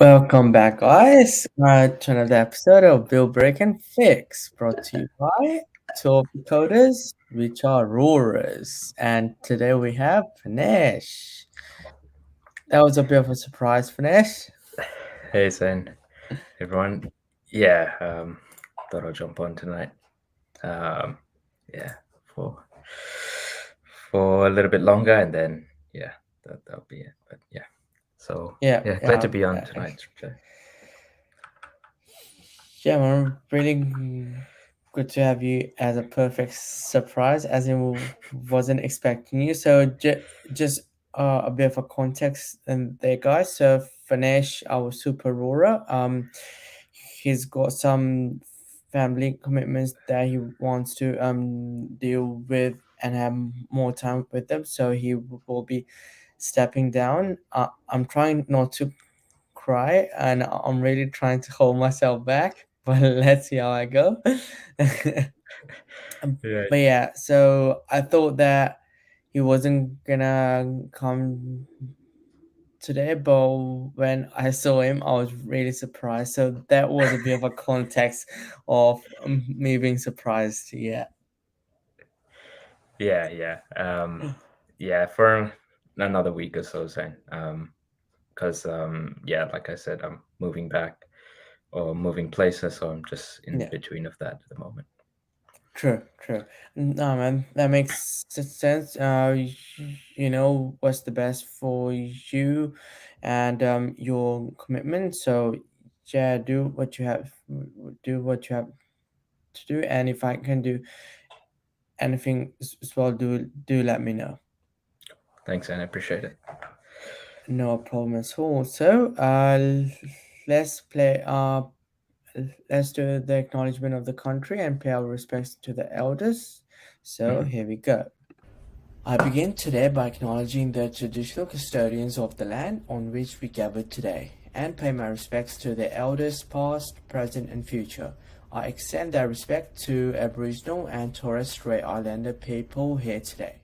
Welcome back, guys, to another episode of Bill Break and Fix, brought to you by two of the coders, which are Roarers. And today we have Finesh. That was a bit of a surprise, Finesh. Hey, Zen, everyone. Yeah, thought I'll jump on tonight. Um, yeah, for for a little bit longer, and then that'll be it. But yeah, so Yeah, yeah, glad to yeah, be on yeah. tonight. Yeah, man, really good to have you as a perfect surprise, as in wasn't expecting you. So just a bit of a context there, guys. So Fanesh, our super roarer, he's got some family commitments that he wants to deal with and have more time with them. So he will be stepping down. I'm trying not to cry and I'm really trying to hold myself back, but let's see how I go. Yeah, But yeah, so I thought that he wasn't gonna come today, but when I saw him, I was really surprised. So that was a bit of a context of me being surprised. Yeah. yeah. Yeah, for another week or so, Zen. Because yeah, like I said, I'm moving back or moving places, so I'm just in Yeah. between of that at the moment. True, true. No, man, that makes sense. You know what's the best for you and your commitment. So, yeah, do what you have to do. And if I can do anything as well, do let me know. Thanks, Zen. I appreciate it. No problem at all. So, let's play. Let's do the acknowledgement of the country and pay our respects to the elders. So, Mhm. here we go. I begin today by acknowledging the traditional custodians of the land on which we gather today and pay my respects to the elders past, present, and future. I extend that respect to Aboriginal and Torres Strait Islander people here today.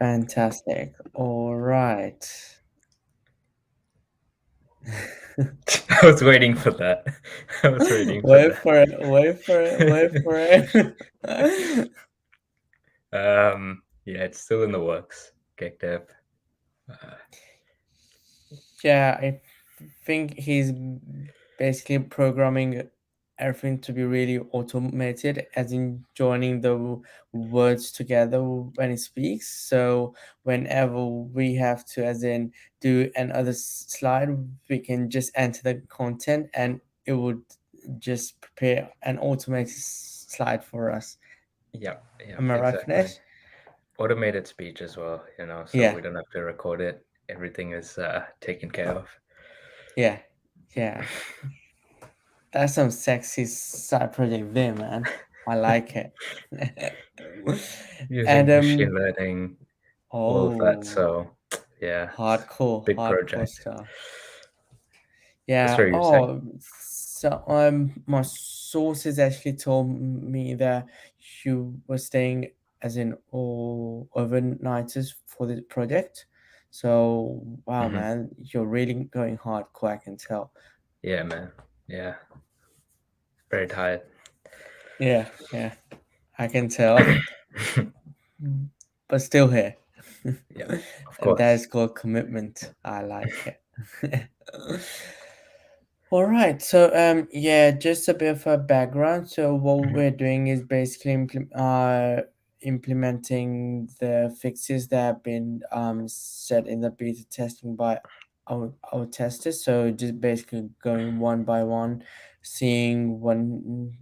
Fantastic. All right. I was waiting for that. I was waiting for Wait that. for it, wait for it, wait for it. Yeah, it's still in the works. Kicked up. Uh, Yeah, I think he's basically programming everything to be really automated, as in joining the words together when he speaks. So whenever we have to, as in, do another slide, we can just enter the content and it would just prepare an automated slide for us. yeah, yeah, Am I right, exactly. Finesh? Automated speech as well, so Yeah, we don't have to record it. Everything is taken care of. yeah, yeah. That's some sexy side project there, man. I like it. And Using machine learning, all of that. oh, So, yeah, it's hardcore, big hardcore project. stuff. That's Yeah. what you were saying. Oh, so my sources actually told me that you were staying as in all overnighters for the project. So wow, Hmm. man, you're really going hardcore. I can tell. Yeah, man. Yeah, very tired. Yeah, yeah, I can tell. But still here. Yeah, of And that course. is called commitment. I like it. All right. So yeah, just a bit of a background. So what Mhm. we're doing is basically implementing the fixes that have been set in the beta testing by our testers. So just basically going one by one, seeing what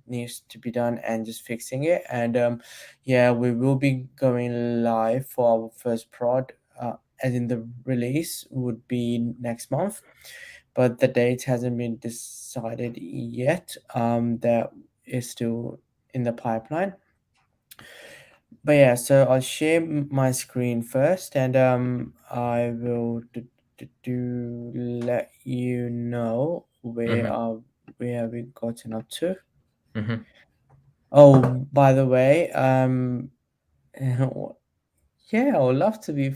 needs to be done and just fixing it. And yeah, we will be going live for our first prod. As in the release would be next month, but the date hasn't been decided yet. That is still in the pipeline. But yeah, so I'll share my screen first, and I will let you know Mhm. where we gotten up to. Mhm. Oh, by the way, yeah, I would love to be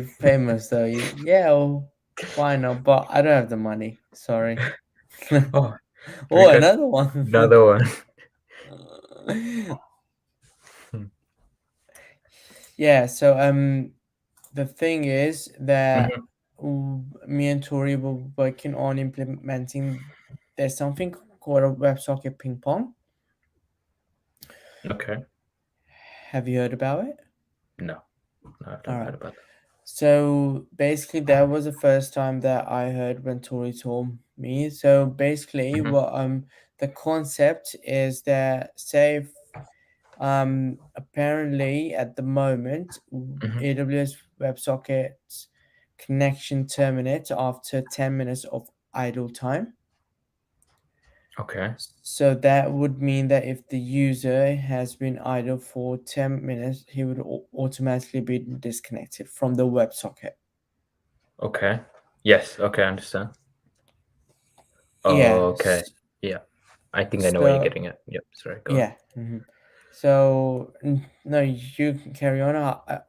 famous though. Yeah, Why not? But I don't have the money. Sorry. Oh, we Oh, got another one. another one. Yeah, so the thing is that Mhm. me and Tori were working on implementing there's something called a WebSocket ping pong. Okay. Have you heard about it? No, no, I've All never right. heard about that. So basically, that was the first time that I heard when Tori told me. So basically, Mhm, what the concept is that say apparently at the moment mhm. AWS WebSocket's connection terminates after 10 minutes of idle time. Okay. So that would mean that if the user has been idle for 10 minutes, he would automatically be disconnected from the WebSocket. Okay. Yes. Okay. I understand. Okay. Yes. Yeah. I think I know where you're So getting at. Yep. Sorry. Go on. yeah. So no, you can carry on. I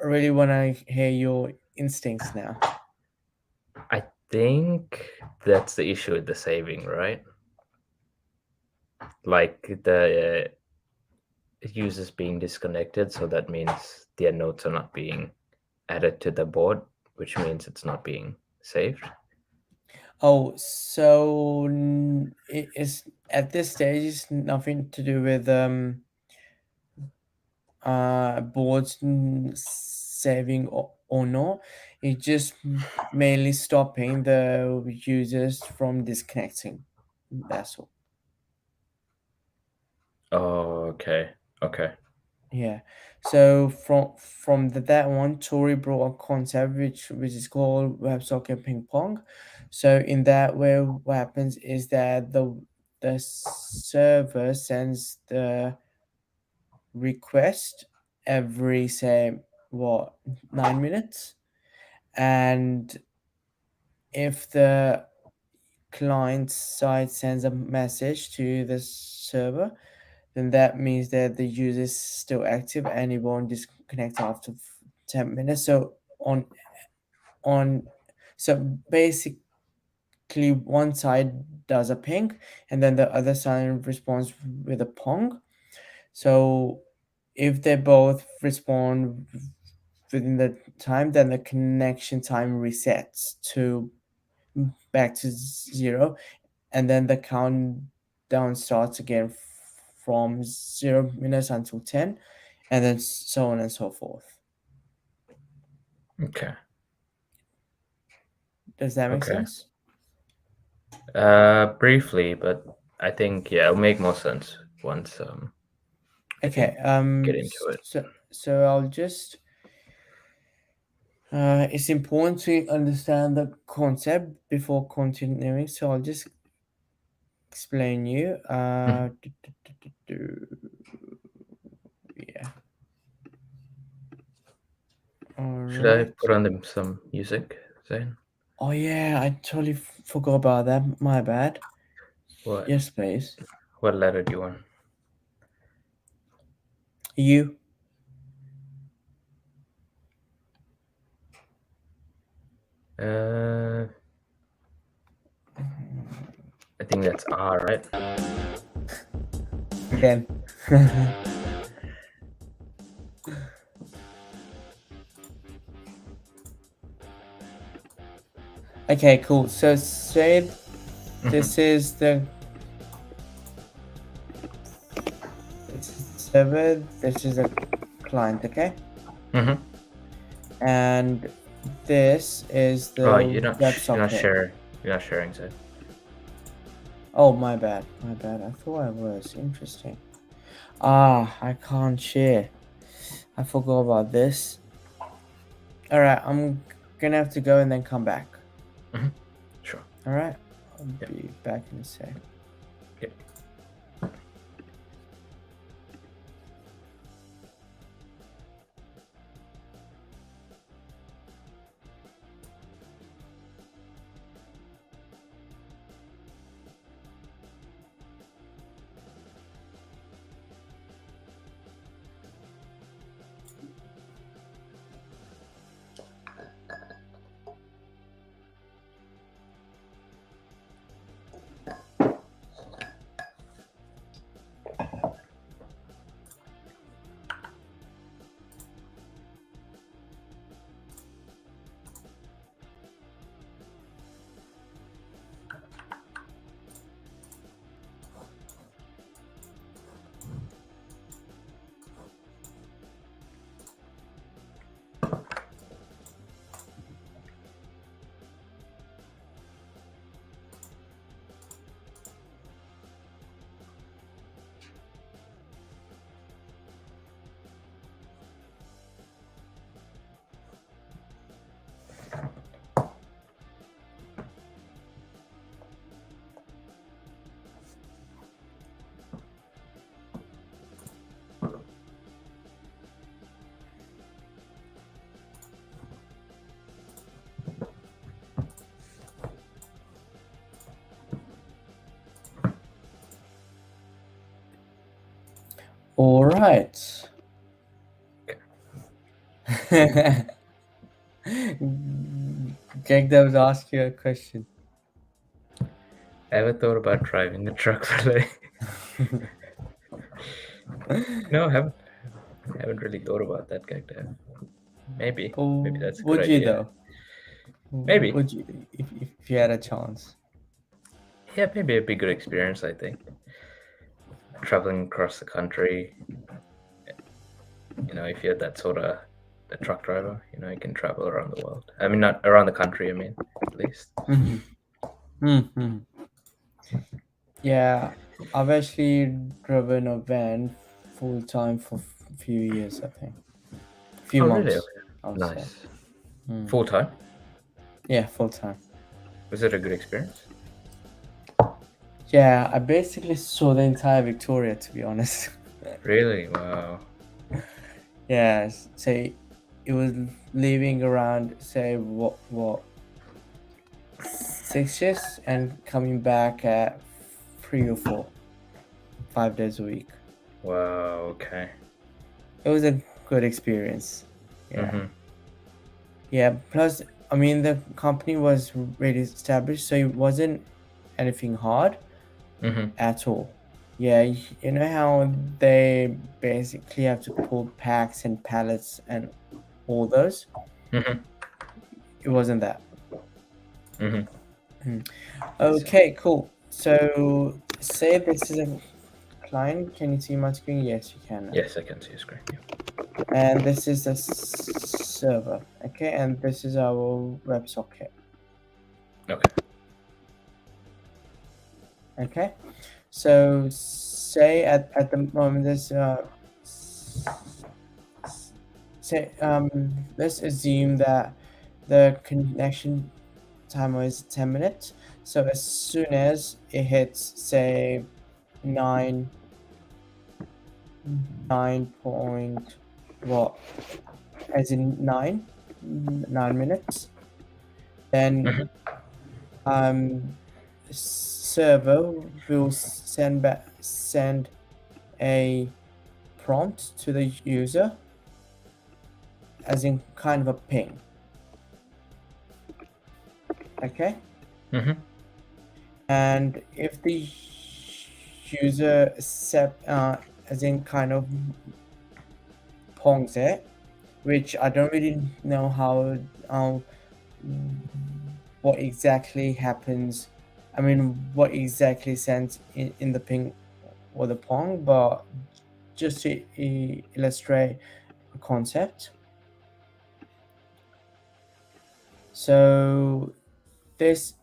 really want to hear your instincts now. I think that's the issue with the saving, right? Like the users being disconnected, so that means their notes are not being added to the board, which means it's not being saved. Oh, so it is at this stage. It's nothing to do with boards saving or no. It's just mainly stopping the users from disconnecting. That's all. Oh, okay. Okay. Yeah. So from that one, Tori brought a concept which is called WebSocket ping pong. So in that way, what happens is that the server sends the request every say what 9 minutes, and if the client side sends a message to the server, then that means that the user is still active and it won't disconnect after 10 minutes. So on so basically one side does a ping and then the other side responds with a pong. So if they both respond within the time, then the connection time resets to back to zero, and then the countdown starts again from 0 minutes until 10, and then so on and so forth. Okay. Does that make Okay. sense? Briefly, but I think yeah, it'll make more sense once I think Okay. get into it. So I'll just. It's important to understand the concept before continuing. So I'll just explain you. Mhm. Yeah. All Should I right. put on them some music, Zane? Oh yeah, I totally forgot about that. My bad. What Yes, please. what letter do you want? You. Uh, I think that's R, right? Again. Okay, cool. So say Mhm. this is the server, this is a client, okay? Mhm. And this is Oh, the you're not WebSocket. sharing. You're not sharing, Zane. Oh, my bad. My bad. I thought I was. Interesting. Ah, I can't share. I forgot about this. Alright, I'm gonna have to go and then come back. Mhm. Sure. Alright? I'll Yep. be back in a sec. Yep. All right. Greg, that would ask you a question. Ever thought about driving a truck valet? No, haven't really thought about that, Gagdev. Maybe that's a good Would you idea. though? Maybe. Would you if you had a chance? Yeah, maybe it'd be a good experience, I think. Traveling across the country, if you're that sort of the truck driver, you can travel around the world. I mean, not around the country, at least. Mm-hmm. Yeah, I've actually driven a van full time for a few years, I think. Few Oh, really? months, I would say. Nice. Mm. Full time? Yeah, full time. Was it a good experience? Yeah, I basically saw the entire Victoria, to be honest. Really? Wow. Yeah, say it was leaving around say what 6 years and coming back at 3 or 4, 5 days a week. Wow. Okay. It was a good experience. Yeah. Mm-hmm. Yeah. Plus, I mean, the company was really established, so it wasn't anything hard Mm-hmm. at all. Yeah, you know how they basically have to pull packs and pallets and all those? Mm-hmm. It wasn't that. Mm-hmm. Okay, cool. So, say this is a client. Can you see my screen? Yes, you can. Yes, I can see your screen. Yeah. And this is the server. Okay, and this is our WebSocket. Okay. Okay, so say at the moment there's say let's assume that the connection timer is 10 minutes. So as soon as it hits say 9 point what as in 9 minutes, then server will send a prompt to the user, as in kind of a ping. Okay. Mm-hmm. And if the user accept as in kind of pongs it, which I don't really know how what exactly happens. I mean, what exactly sends in the ping or the pong, but just to illustrate a concept. So this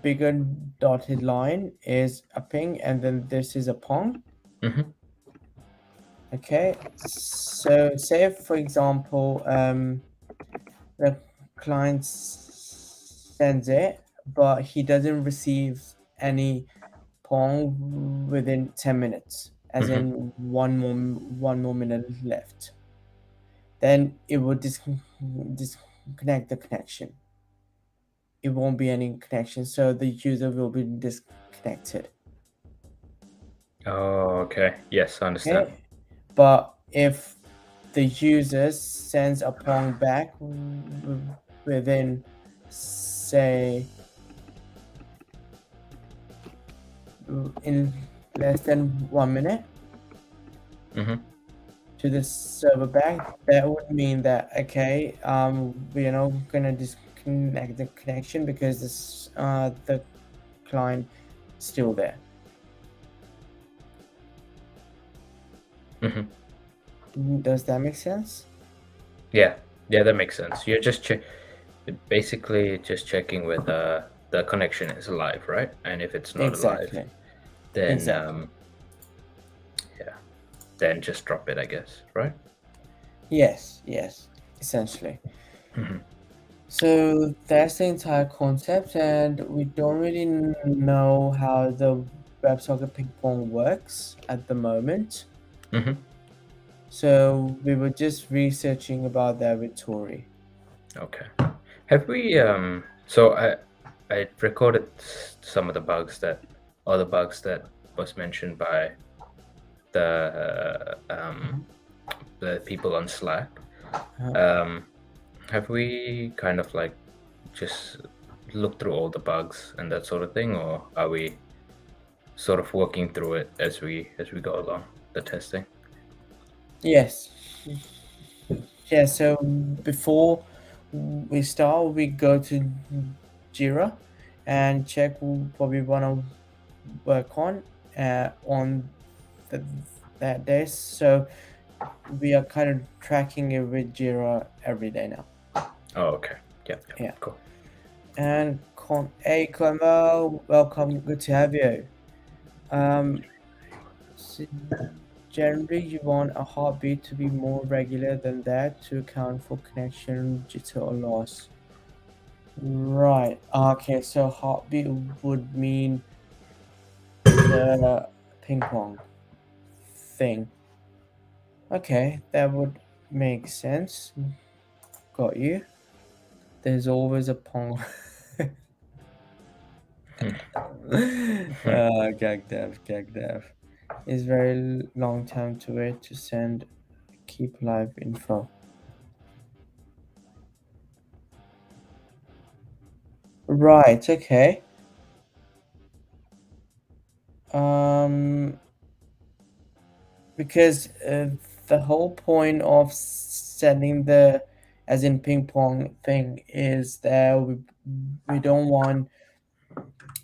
bigger dotted line is a ping, and then this is a pong. Mm-hmm. Okay, so say for example, the client sends it, but he doesn't receive any pong within 10 minutes, as in one more minute left. Then it will disconnect the connection. It won't be any connection, so the user will be disconnected. Oh, okay. Yes, I understand. Okay, but if the user sends a pong back within say in less than 1 minute Mm-hmm. to the server back, that would mean that okay, we're not gonna disconnect the connection because this the client still there. Mm-hmm. Does that make sense? Yeah, that makes sense. You're just basically just checking whether the connection is alive, right? And if it's not Exactly. alive, then Exactly. then just drop it, I guess, right? Yes, essentially. Mm-hmm. So that's the entire concept, and we don't really know how the WebSocket ping pong works at the moment. Mm-hmm. So we were just researching about that with Tori. Okay. Have we so I recorded some of the bugs that was mentioned by the people on Slack. Have we kind of like just looked through all the bugs and that sort of thing, or are we sort of working through it as we go along the testing? Yes. Yeah, so before we start, we go to Jira and check what we want to work on the, that day. So we are kind of tracking it with Jira every day now. Oh, okay. Yep. Yeah. Cool. And hey, Clemmo, welcome. Good to have you. So generally, you want a heartbeat to be more regular than that to account for connection jitter or loss. Right. Okay, so heartbeat would mean the ping pong thing. Okay, that would make sense. Got you. There's always a pong. Gag dev. It's very long time to wait to send keep live info. Right, okay. Because the whole point of sending the as in ping pong thing is that we don't want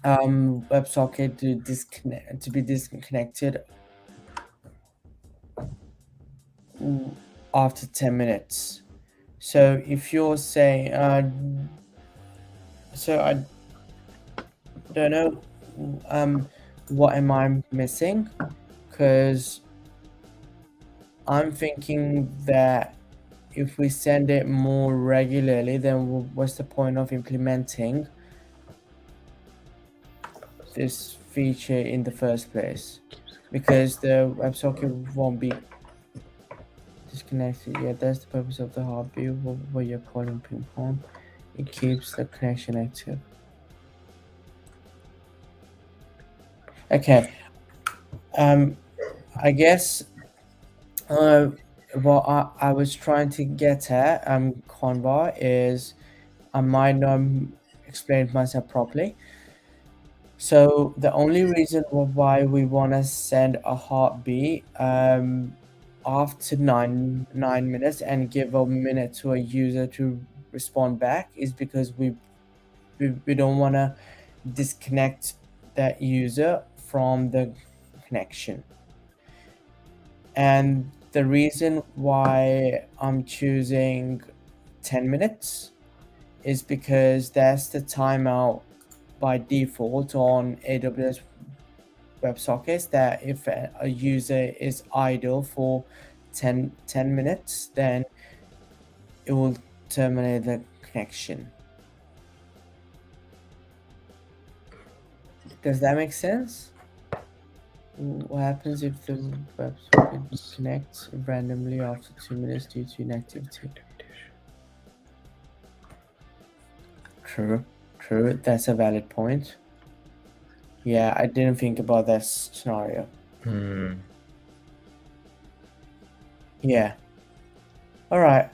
WebSocket to be disconnected after 10 minutes. So if you're saying so I don't know what am I missing, because I'm thinking that if we send it more regularly, then what's the point of implementing this feature in the first place? Because the WebSocket won't be disconnected. Yeah, that's the purpose of the heartbeat, what you're calling ping pong. It keeps the connection active. Okay. I guess what I was trying to get at, Convar, is I might not explain myself properly. So the only reason why we want to send a heartbeat after nine minutes and give a minute to a user to respond back is because we don't want to disconnect that user from the connection. And the reason why I'm choosing 10 minutes is because that's the timeout by default on AWS WebSockets, that if a user is idle for 10 minutes, then it will terminate the connection. Does that make sense? What happens if the WebSocket disconnects randomly after 2 minutes due to inactivity? True. That's a valid point. Yeah, I didn't think about that scenario. Yeah. All right.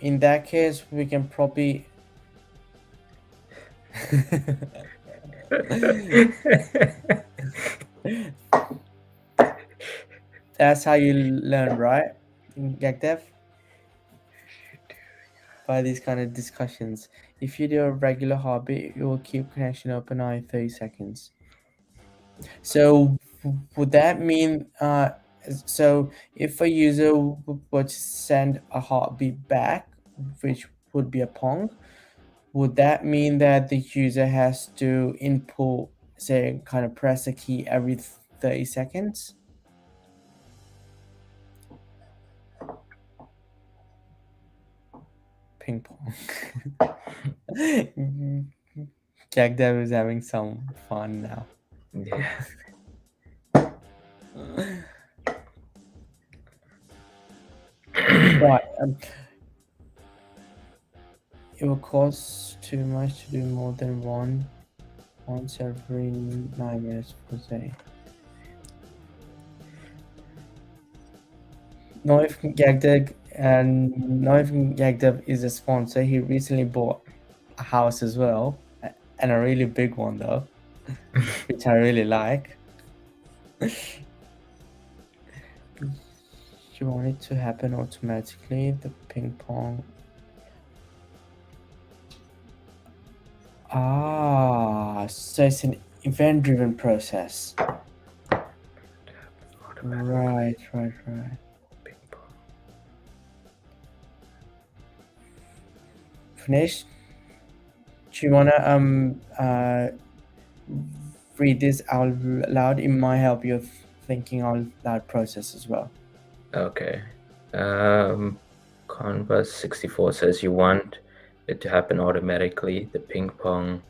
In that case, we can probably. That's how you learn, right? In GagDev? By these kind of discussions. If you do a regular heartbeat, you will keep connection open every 30 seconds. So would that mean so if a user were to send a heartbeat back, which would be a pong, would that mean that the user has to input, say, kind of press a key every 30 seconds? Ping pong. GagDev is having some fun now. Yeah. Right. It will cost too much to do more than once every 9 minutes per day. Noif Yagdev is a sponsor. He recently bought a house as well, and a really big one though, which I really like. You want it to happen automatically. The ping pong. So it's an event-driven process. Right. Ping pong. Finish. Do you wanna read this out loud? It might help your thinking out loud process as well. Okay. Canvas 64 says you want it to happen automatically. The ping pong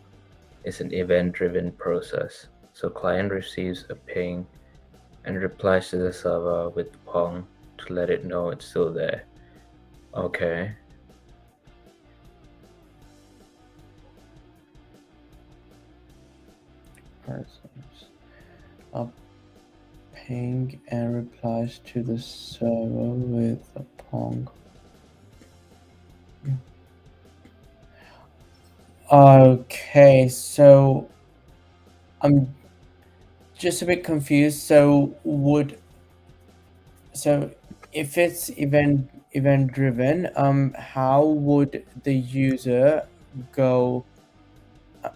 is an event-driven process. So client receives a ping and replies to the server with pong to let it know it's still there. Okay. A ping and replies to the server with a pong. Okay, so I'm just a bit confused. So if it's event driven, how would the user go?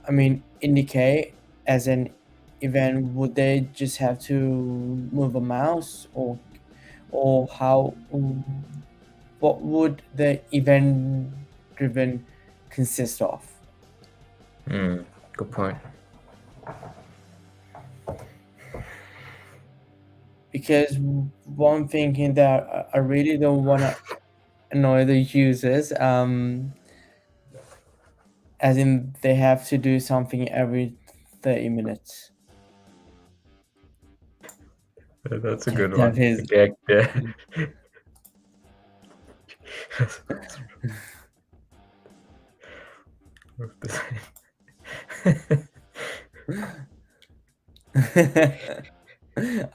I mean, indicate as an event? Would they just have to move a mouse, or how? What would the event driven consist of? Good point. Because one thinking that I really don't want to annoy the users, as in they have to do something every 30 minutes. That's a good That one. is. Okay, yeah.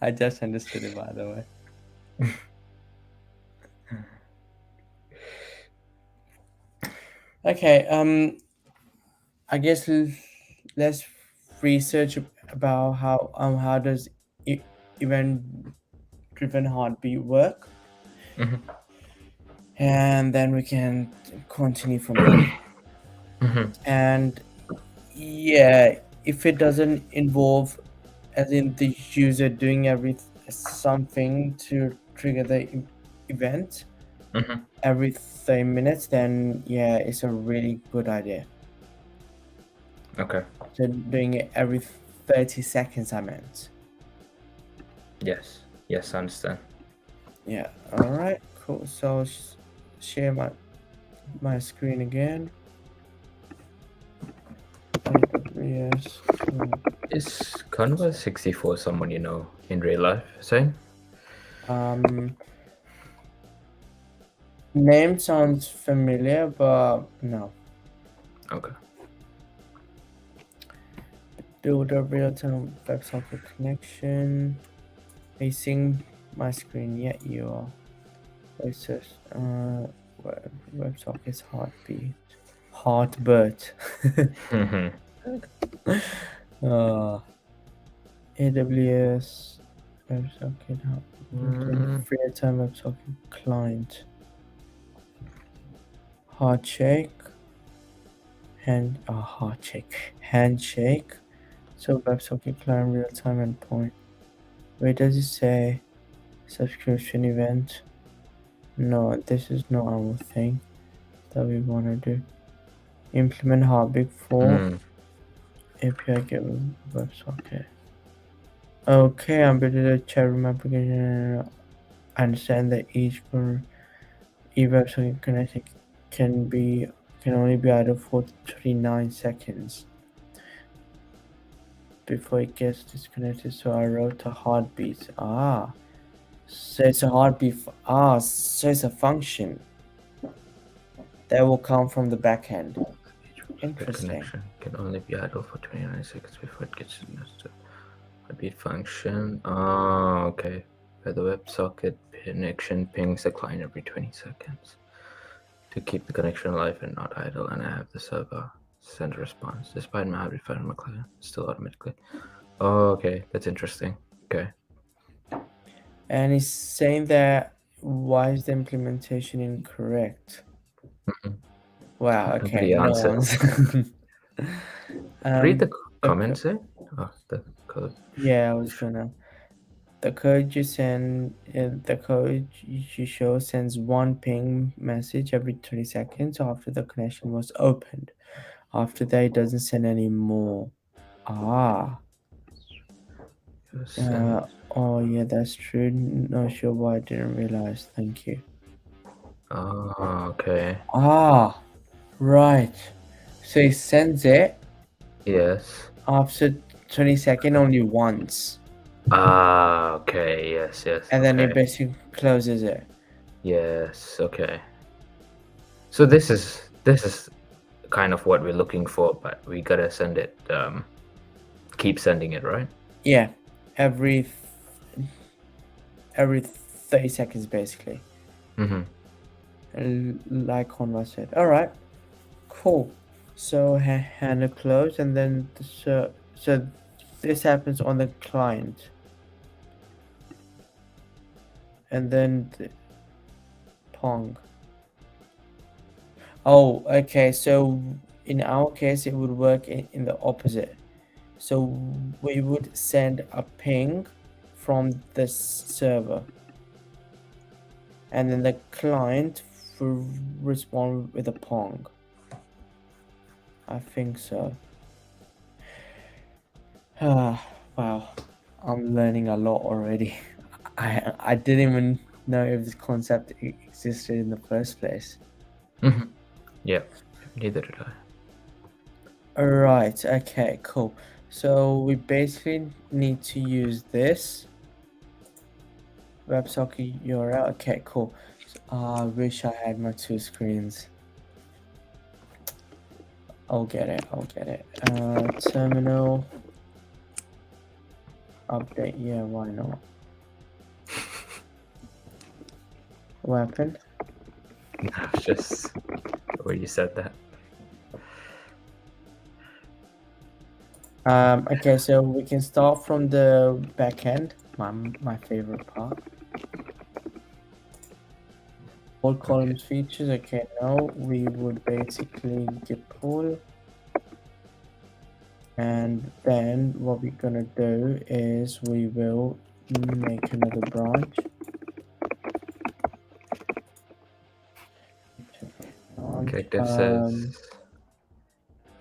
I just understood it, by the way. Okay, I guess let's research about how does event driven heartbeat work, Mhm. and then we can continue from there. Mhm. And yeah, if it doesn't involve as in the user doing something to trigger the event Mhm. every 30 minutes, then yeah, it's a really good idea. Okay. So doing it every 30 seconds, I meant. Yes. Yes, I understand. Yeah. All right. Cool. So I'll share my screen again. AWS. Is Canva 64 someone you know in real life, Hussein? Name sounds familiar, but no. Okay. Build a real-time WebSocket connection. Facing my screen. Yeah, you are. It's just WebSocket's heartbeat. Heartbeat. Mhm. AWS WebSocket Mm. real-time WebSocket client. Handshake. Handshake. So WebSocket client real-time endpoint. Where does it say subscription event? No, this is not our thing that we want to do. Implement Heartbeat for Mm. API get WebSocket. Okay, I'm building a chat room application. I understand that each e-WebSocket connection can only be added for 39 seconds before it gets disconnected. So I wrote a heartbeat. So it's a heartbeat. So it's a function that will come from the backend. The Interesting. connection can only be idle for 29 seconds before it gets nested. Heartbeat function. Oh, okay. Where the WebSocket connection pings the client every 20 seconds to keep the connection alive and not idle, and I have the server send a response despite my having found my client still automatically. Oh, okay, that's interesting. Okay. And he's saying that why is the implementation incorrect? Mhm. Wow, okay, Nobody no answered. answer. Read the The comments, eh? Oh, the code. yeah, I was gonna. The code the code you show sends one ping message every 20 seconds after the connection was opened. After that, it doesn't send any more. Ah, Send. oh yeah, that's true. Not sure why I didn't realize. Thank you. Oh, okay. Ah, right. So it sends it Yes. after 20 seconds only once, Ah, okay. Yes, yes. and then it Okay. basically closes it. Yes. Okay. So this is kind of what we're looking for, but we gotta send it. Keep sending it, right? Yeah, every 30 seconds basically. Mm-hmm. Like Conrad said. All right, cool. So handle close, and then so this happens on the client, and then Pong. Oh, okay. So in our case, it would work in the opposite. So we would send a ping from the server, and then the client will respond with a Pong. I think so. Ah, wow. I'm learning a lot already. I didn't even know if this concept existed in the first place. Mm-hmm. Yeah. Neither did I. Alright, okay, cool. So we basically need to use this WebSocket URL. Okay, cool. I wish I had my two screens. I'll get it. Terminal update. Yeah, why not? What happened? No, it's just where you said that. Okay, so we can start from the back end. My favorite part. All columns features. Okay, now we would basically git pull, and then what we're gonna do is we will make another branch. Okay, this says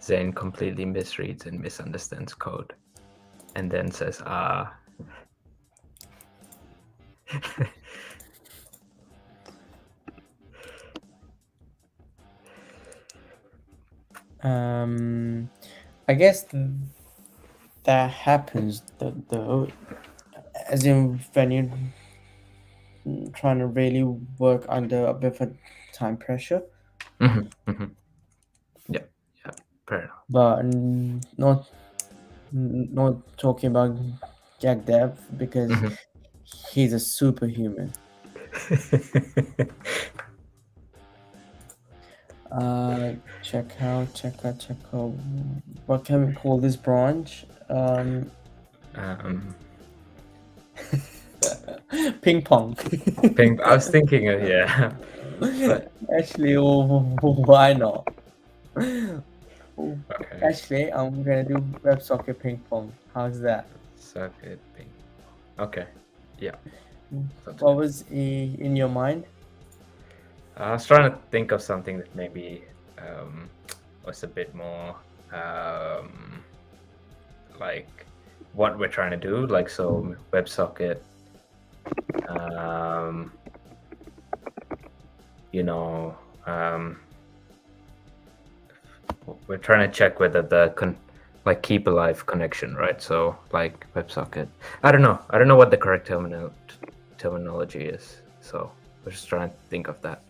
Zane completely misreads and misunderstands code, and then says I guess that happens though, as in when you're trying to really work under a bit of time pressure, Yeah, fair enough. but not talking about Jack Dev because he's a superhuman. Check out. What can we call this branch? Ping pong. I was thinking, yeah, but Actually, why not? okay. Actually, I'm gonna do WebSocket ping pong. How's that? Circuit thing. Okay, yeah. Sounds What good. was in your mind? I was trying to think of something that maybe was a bit more like what we're trying to do, like so WebSocket. You know, we're trying to check whether the like keep alive connection, right? So like WebSocket. I don't know what the correct terminology is. So we're just trying to think of that.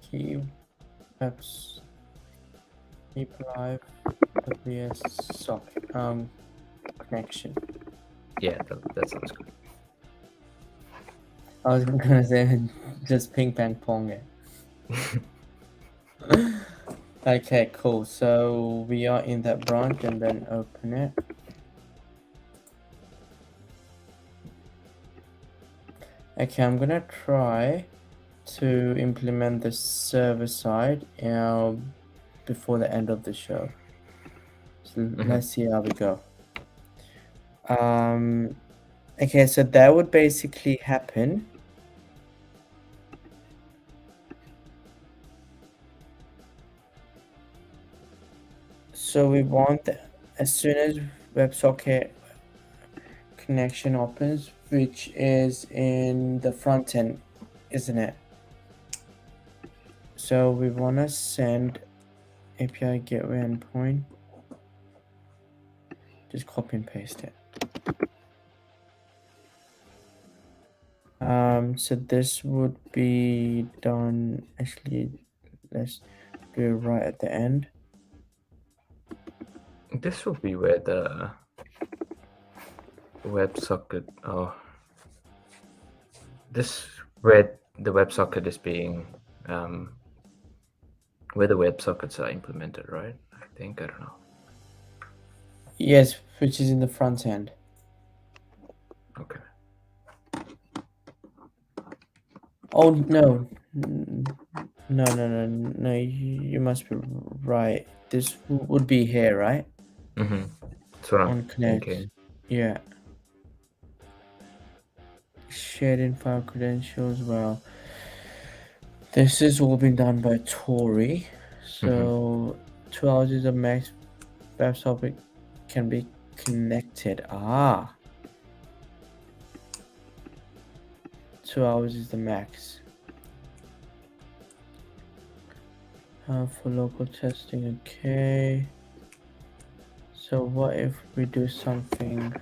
Keep apps keep alive WS socket. connection. Yeah, that sounds good. I was gonna say just ping pong pong it. Okay, cool. So we are in that branch and then open it. Okay, I'm gonna try to implement the server side before the end of the show. So let's see how we go. Okay, so that would basically happen. So we want as soon as WebSocket connection opens, which is in the front end, isn't it? So we want to send API gateway endpoint. Just copy and paste it. So this would be done. Actually, let's do it right at the end. This will be where the WebSocket. Oh, this where the WebSocket is being where the WebSockets are implemented, right? I think, I don't know. Yes, which is in the front end. Okay. Oh no, no! You must be right. This would be here, right? That's what I'm On Connect. thinking. Yeah. Shared in file credentials. Well, this is all been done by Tori. So 2 hours is the max WebSocket can be connected. 2 hours is the max. For local testing, okay. So what if we do something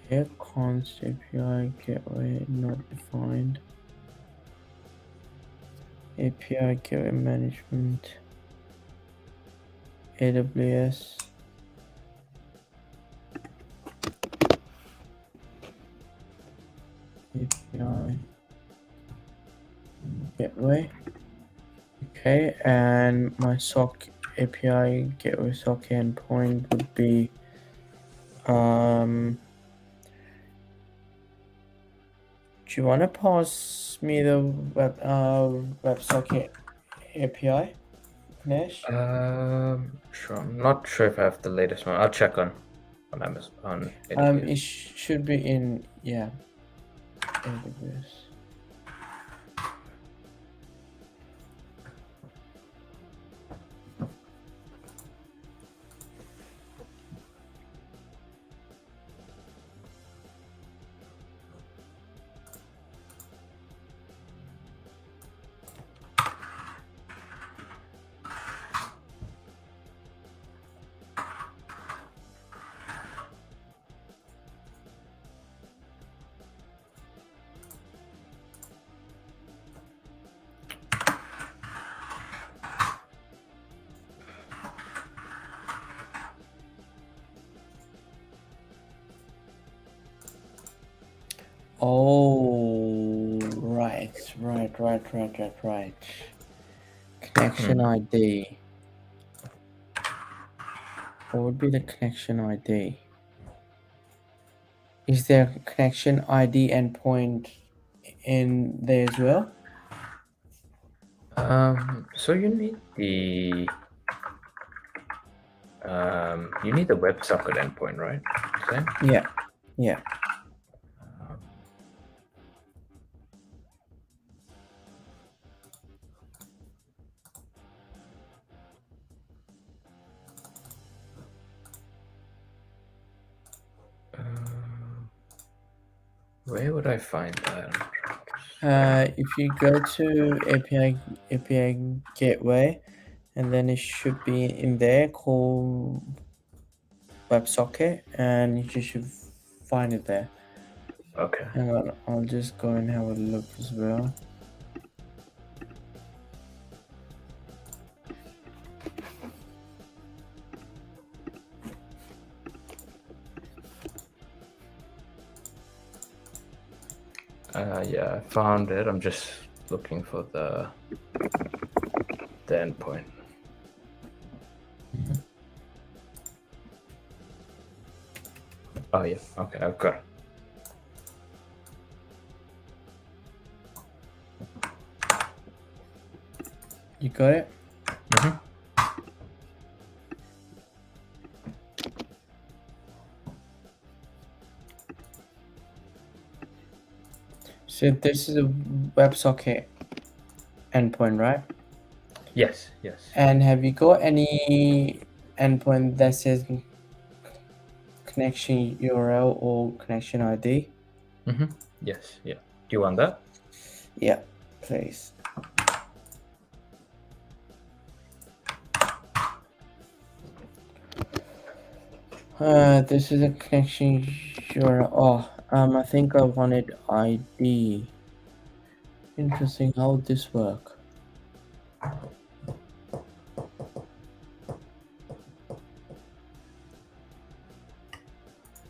here? Const API gateway not defined. API gateway management. AWS. API gateway. Okay, and my SOC API gateway SOC endpoint would be do you want to pass me the WebSocket API, Nash? Sure. I'm not sure if I have the latest one. I'll check on Amazon on AWS. It should be in AWS. Oh, right. Connection ID. What would be the connection ID? Is there a connection ID endpoint in there as well? So you need the WebSocket endpoint, right? Okay. Yeah. Where would I find that? If you go to API gateway, and then it should be in there called WebSocket, and you should find it there. Okay. Hang on, I'll just go and have a look as well. Yeah, I found it. I'm just looking for the endpoint. Oh yeah, okay, I've got it. You got it? Mhm. So this is a WebSocket endpoint, right? Yes. And have you got any endpoint that says connection URL or connection ID? Yes, yeah. Do you want that? Yeah, please. This is a connection URL. Oh, I think I wanted ID. Interesting. How would this work?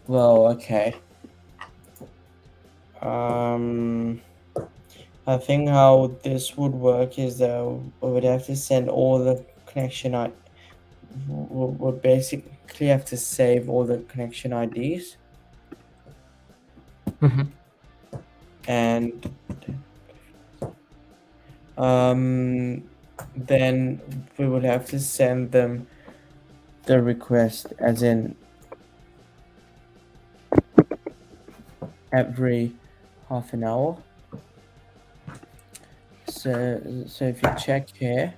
Well, okay. I think how this would work is that we would have to send all the connection I we'll basically have to save all the connection IDs Mhm. and then we would have to send them the request as in every half an hour. So if you check here,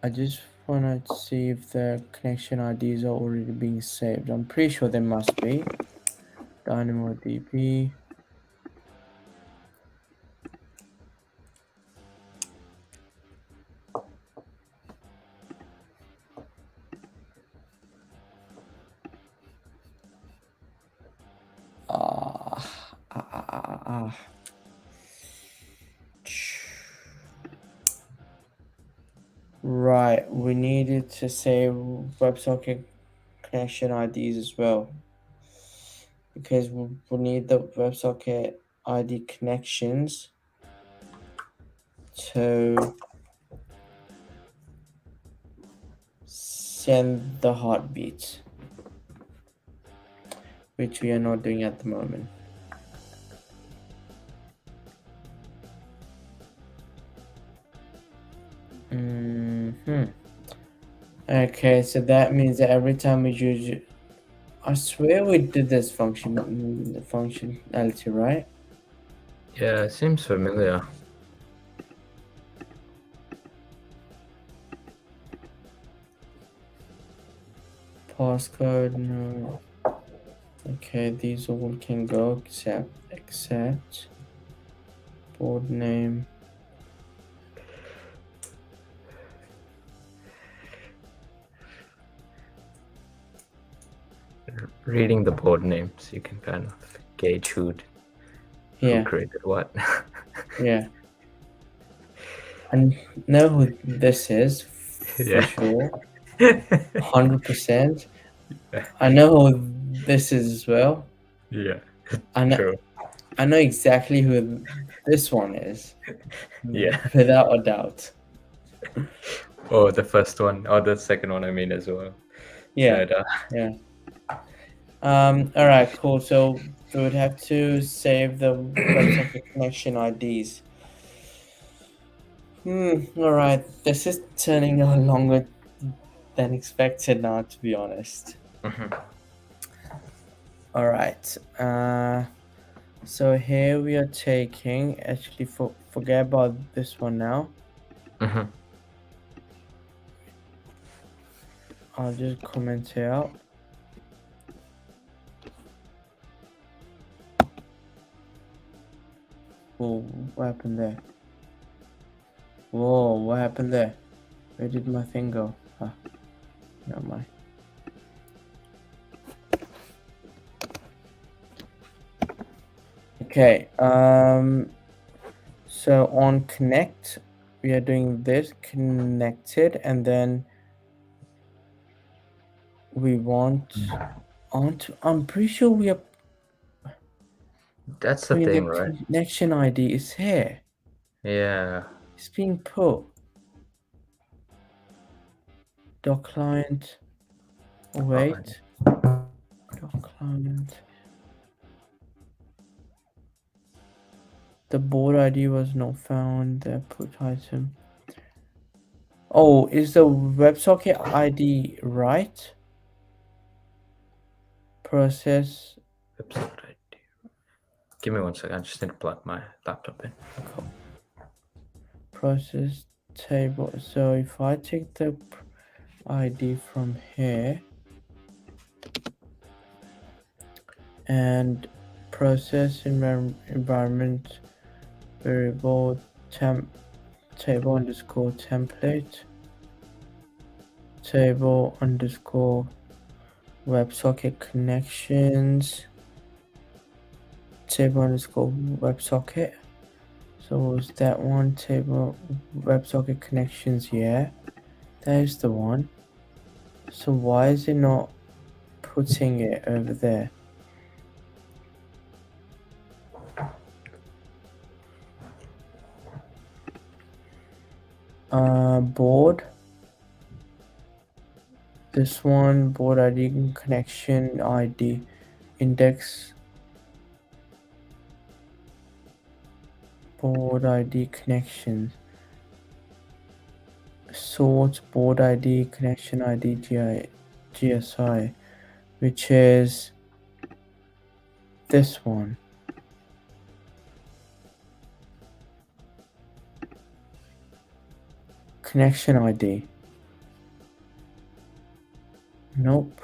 I just want to see if the connection IDs are already being saved. I'm pretty sure they must be. DynamoDB. Right, we needed to save WebSocket connection IDs as well because we need the WebSocket ID connections to send the heartbeats, which we are not doing at the moment. Okay, so that means that every time we use it, I swear we did this functionality, right? Yeah, it seems familiar. Passcode, no. Okay, these all can go except board name. Reading the board names, you can kind of gauge who Yeah, created what. yeah. I know who this is for Yeah. sure, 100%. I know who this is as well. Yeah. I know, True. I know exactly who this one is, Yeah. without a doubt. Or the first one, or the second one, I mean, as well. Yeah, But, yeah. All right, cool. So we would have to save the WebSocket connection IDs. All right. This is turning out longer than expected now, to be honest. mhm. All right. So here we are taking, actually, forget about this one now. Mhm. I'll just comment it out. Whoa, what happened there? Whoa, what happened there? Where did my thing go? Ah, never mind. Okay. So on connect, we are doing this connected, and then we want on to, I'm pretty sure we are That's the I mean, thing, the right? connection ID is here. Yeah. It's being put. Doc client. Oh, wait. Doc client. The board ID was not found. The put item. Oh, is the WebSocket ID right? Process. Website ID. Give me 1 second. I just need to plug my laptop in. Process table. So if I take the ID from here and process environment variable table underscore template table underscore WebSocket connections table underscore WebSocket. So was that one table WebSocket connections? Yeah, that is the one. So why is it not putting it over there? Board. This one, board ID connection ID index board ID connection sort board ID connection ID GSI, which is this one. Connection ID. Nope.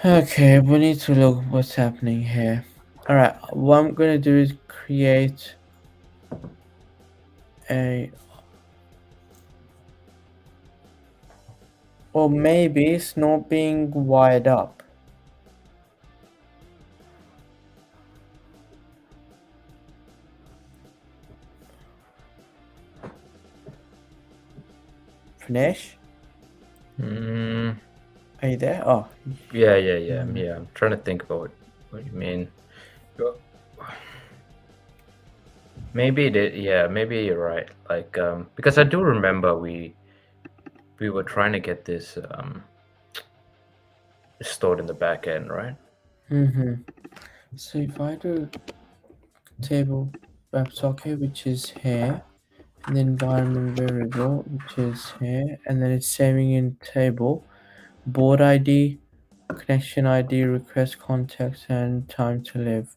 Okay, we need to look what's happening here. Alright, what I'm gonna do is create a or maybe it's not being wired up. Finish? Mm, Are you there? Oh. yeah. I'm trying to think about what you mean. Maybe maybe you're right. Like, because I do remember we were trying to get this stored in the back end, right? So if I do table WebSocket, which is here, and the environment variable, which is here, and then it's saving in table, board ID, connection ID, request context, and time to live,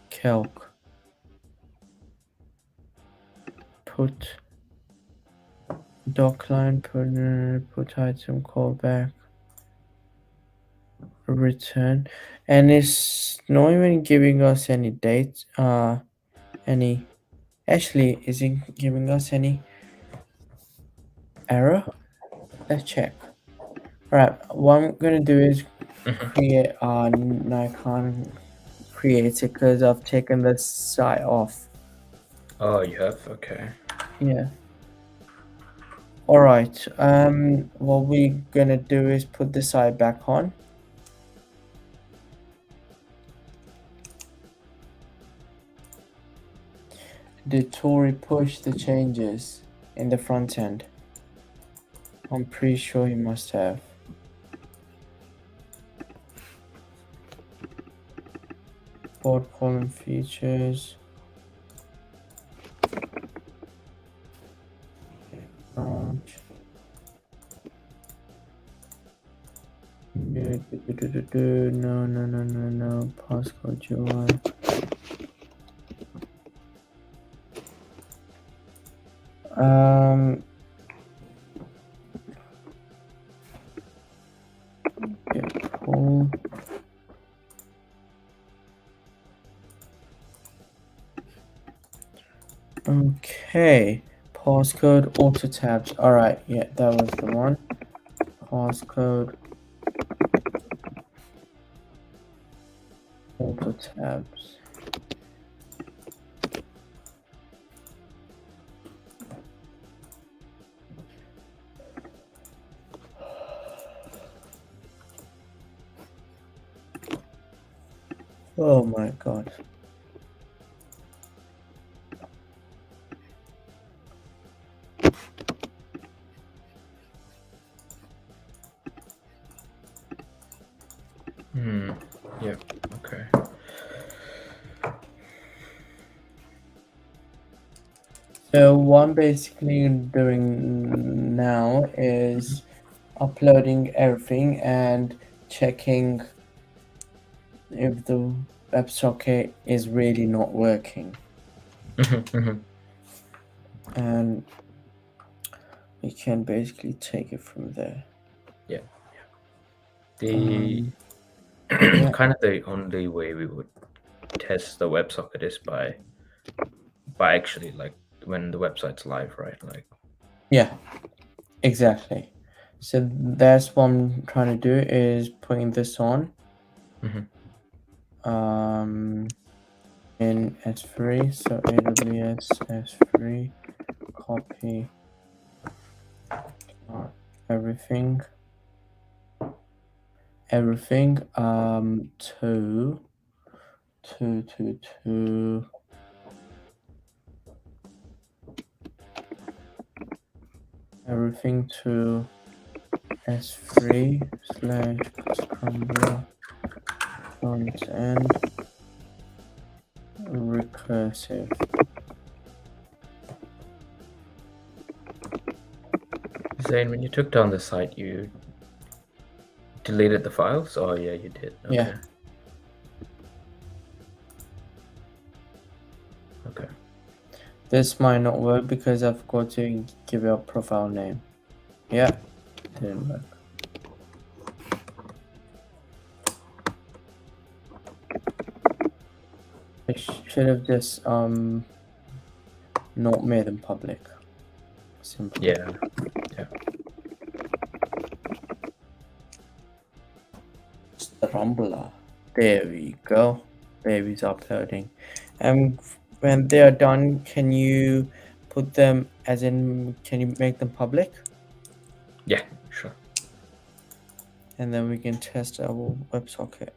calc. Put doc line, put item callback, return, and it's not even giving us any dates, actually, is it giving us any error? Let's check. Alright, what I'm gonna do is create Nikon create it because I've taken the site off. Oh, you have? Okay. Yeah. Alright, what we're gonna do is put the site back on. Did Tori push the changes in the front end? I'm pretty sure he must have. Board column features. No. Passcode UI. Get pull. Okay, passcode auto tabs. All right, yeah, that was the one. Passcode Auto tabs. Oh my god. Yeah. Okay. So what I'm basically doing now is uploading everything and checking if the WebSocket is really not working. And we can basically take it from there. Yeah. The Yeah. kind of the only way we would test the WebSocket is by actually like when the website's live, right? Like Yeah, exactly. So that's what I'm trying to do is putting this on in S3. So AWS S3 copy everything to everything to S3/Scrambler front end recursive. Zane, when you took down the site, you deleted the files? Oh yeah, you did. Okay. Yeah. Okay. This might not work because I forgot to give it a profile name. Yeah, didn't work. I should have just not made them public. Simple. Yeah. Scrambler. There we go. Baby's uploading. When they are done, can you put them as in? Can you make them public? Yeah. Sure. And then we can test our WebSocket.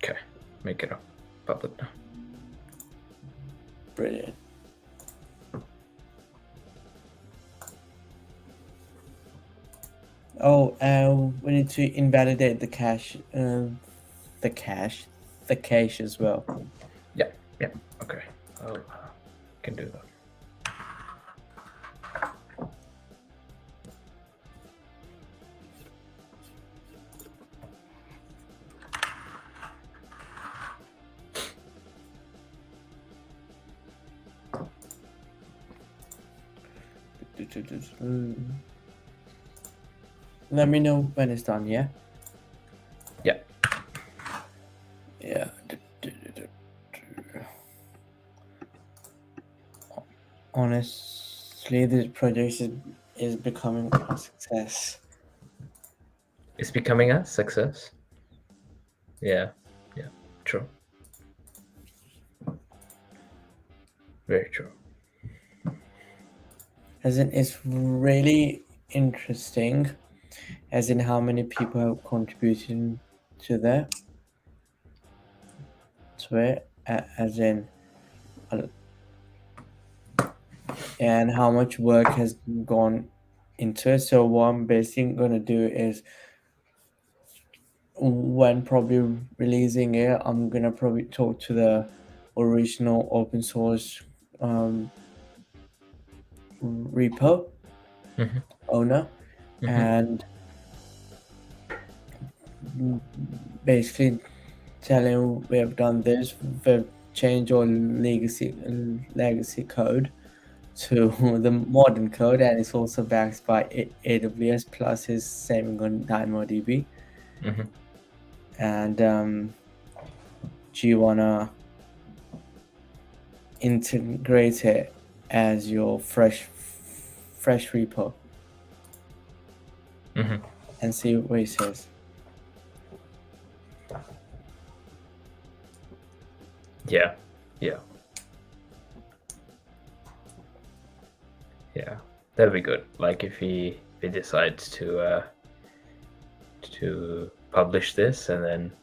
Okay. Make it up public now. Brilliant. Oh, we need to invalidate the cache. The cache as well. Yeah. Okay. I can do that. Let me know when it's done, yeah? Yeah. Yeah. Honestly, this project is becoming a success. It's becoming a success. Yeah. True. Very true. As in, it's really interesting, as in how many people have contributed to that. To it, as in, and how much work has gone into it. So what I'm basically gonna do is, when probably releasing it, I'm gonna probably talk to the original open source repo owner and basically tell him we have done this, we've changed all legacy code to the modern code, and it's also backed by AWS plus is saving on DynamoDB. Mm-hmm. And do you wanna integrate it as your fresh repo Mm-hmm. and see what it says? Yeah. That'd be good. Like if he decides to publish this, and then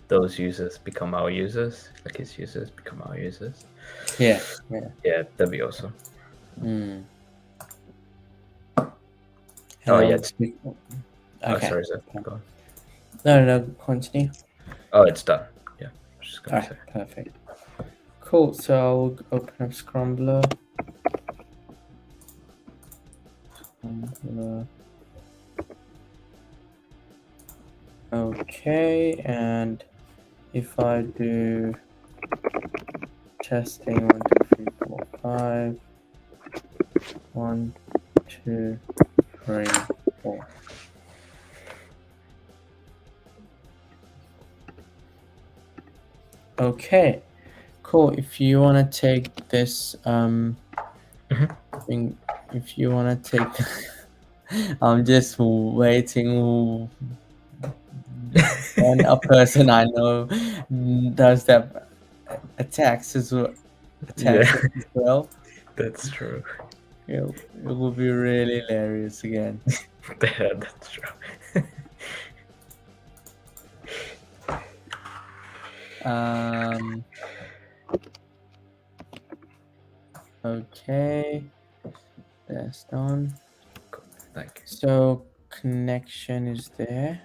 those users become our users, like his users become our users. Yeah. That'd be awesome. And Oh, yeah, okay. Oh, sorry, sir. Go on. No, continue. Oh, it's done. Yeah, I was just gonna say. Perfect. Cool. So I'll open up Scrambler. Okay, and if I do testing 1, 2, 3, 4, 5, 1, 2, 3, 4. Okay, cool. If you want to take this, thing, if you want to take, I'm just waiting when a person I know does that attacks as well. That's true. It will be really hilarious again. Yeah, that's true. Okay, that's done. Cool. Thank you. So connection is there.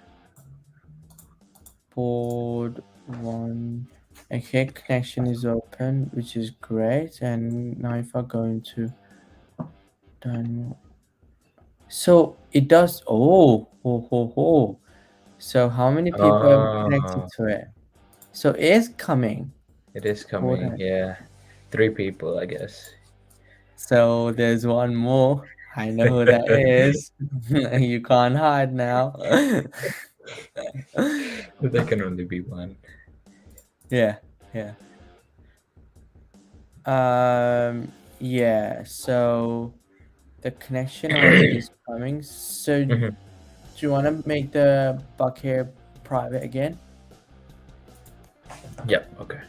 Board 1. Okay, connection is open, which is great. And now if I go into done, so it does. Oh. So how many people are connected to it? So it is coming. It is coming. Yeah, 3 people, I guess. So there's one more. I know who that is. You can't hide now. There can only be one. Yeah. Yeah. So the connection already is coming. So do you want to make the bucket private again? Yep. Okay.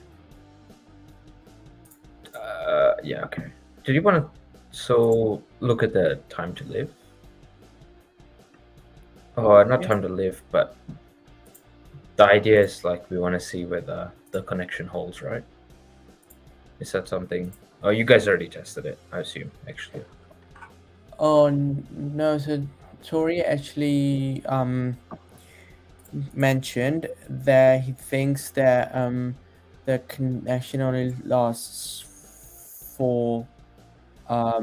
Yeah. Okay. Did you want to look at the time to live? Oh, not time to live, but the idea is like we want to see whether the connection holds, right? Is that something? Oh, you guys already tested it, I assume, actually. Oh no, so Tori actually mentioned that he thinks that the connection only lasts for how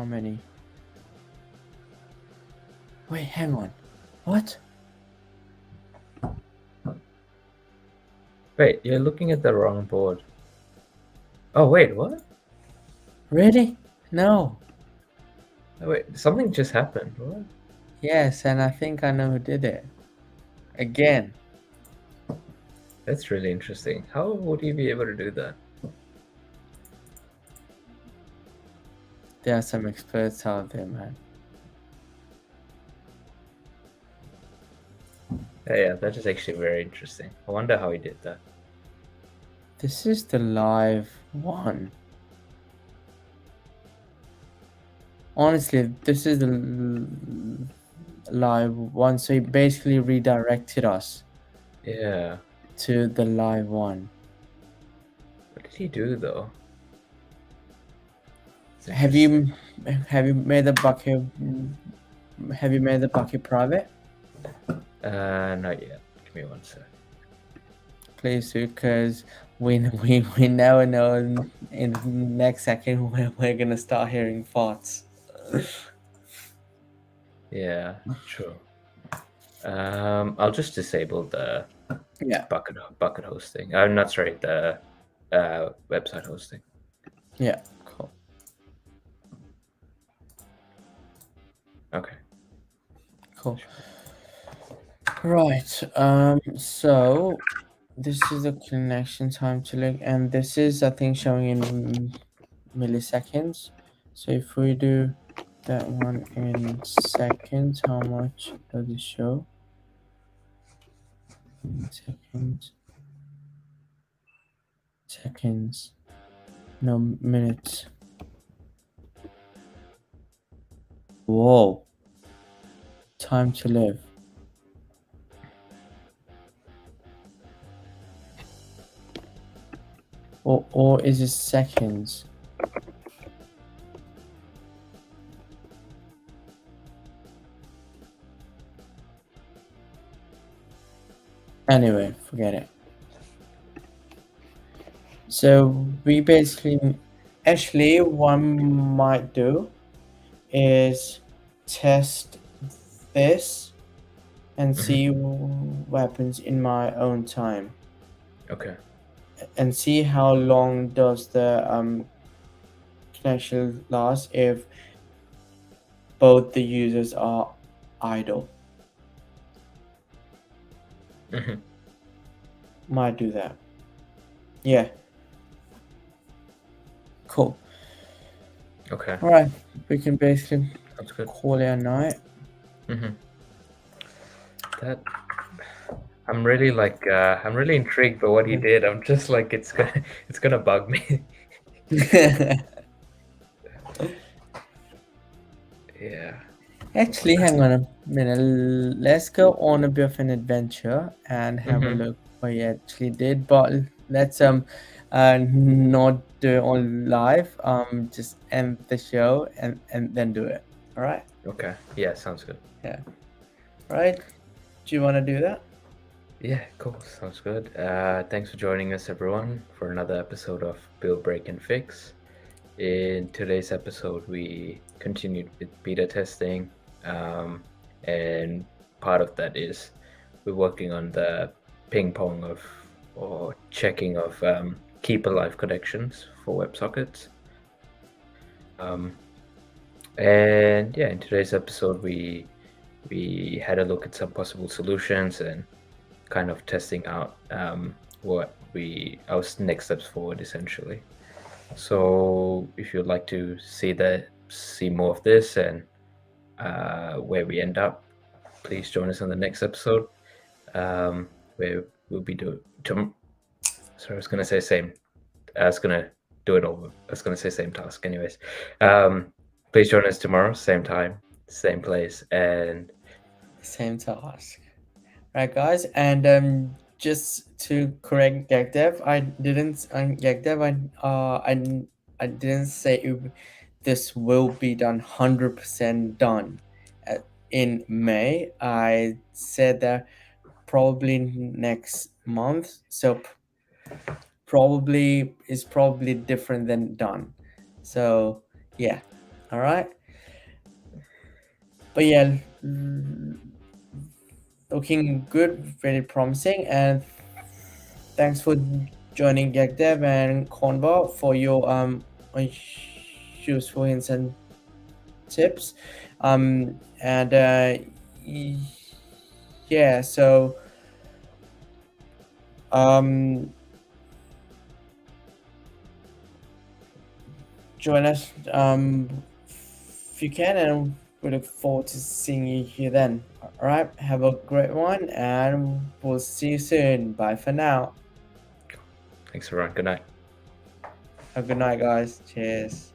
many? Wait, hang on. What? Wait, you're looking at the wrong board. Oh, wait, what? Really? No. Oh, wait, something just happened. What? Yes, and I think I know who did it. Again. That's really interesting. How would you be able to do that? There are some experts out there, man. Yeah, that is actually very interesting. I wonder how he did that. This is the live one. Honestly, this is the live one. So he basically redirected us. Yeah. To the live one. What did he do though? Have you made the bucket? Have you made the bucket private? Not yet. Give me one sec. Please do, because we never know in the next second when we're gonna start hearing farts. Yeah, true. I'll just disable the Yeah. bucket hosting. I'm not sorry, the website hosting. Yeah. Cool. Okay. Cool. Right. So this is the connection time to link, and this is, I think, showing in milliseconds. So if we do that one in seconds, how much does it show? Seconds. Seconds. No, minutes. Whoa. Time to live. Or is it seconds? Anyway, forget it. So we basically, actually, one might do is test this and see what happens in my own time, Okay. and see how long does the connection last if both the users are idle. Mhm. Might do that. Yeah. Cool. Okay. All right. We can basically Sounds good. call it a night. That I'm really I'm really intrigued by what he did. I'm just like it's gonna bug me. Yeah. Actually, hang on a minute. Let's go on a bit of an adventure and have a look what he actually did. But let's not do it on live. Just end the show and then do it. All right. Okay. Yeah, sounds good. Yeah. Right. Do you want to do that? Yeah, cool. Sounds good. Thanks for joining us, everyone, for another episode of Build, Break, and Fix. In today's episode, we continued with beta testing, and part of that is we're working on the ping pong of or checking of keep alive connections for WebSockets. And yeah, in today's episode, we had a look at some possible solutions and kind of testing out what our next steps forward, essentially. So if you'd like to see more of this and where we end up, please join us on the next episode, where we'll be doing. Sorry, I was gonna say same. I was gonna do it over. I was gonna say same task, anyways. Please join us tomorrow, same time, same place, and Same task. Right, guys. And just to correct Gagdev, I didn't. Gagdev, I didn't say this will be done 100% done in May. I said that probably next month. So probably is probably different than done. So yeah. All right. But yeah, looking good, very promising, and thanks for joining Gagdev and Conva for your useful hints and tips. And yeah, so join us if you can, and we look forward to seeing you here then. All right, have a great one, and we'll see you soon. Bye for now. thanks everyone. Good night. Have a good night, guys. Cheers.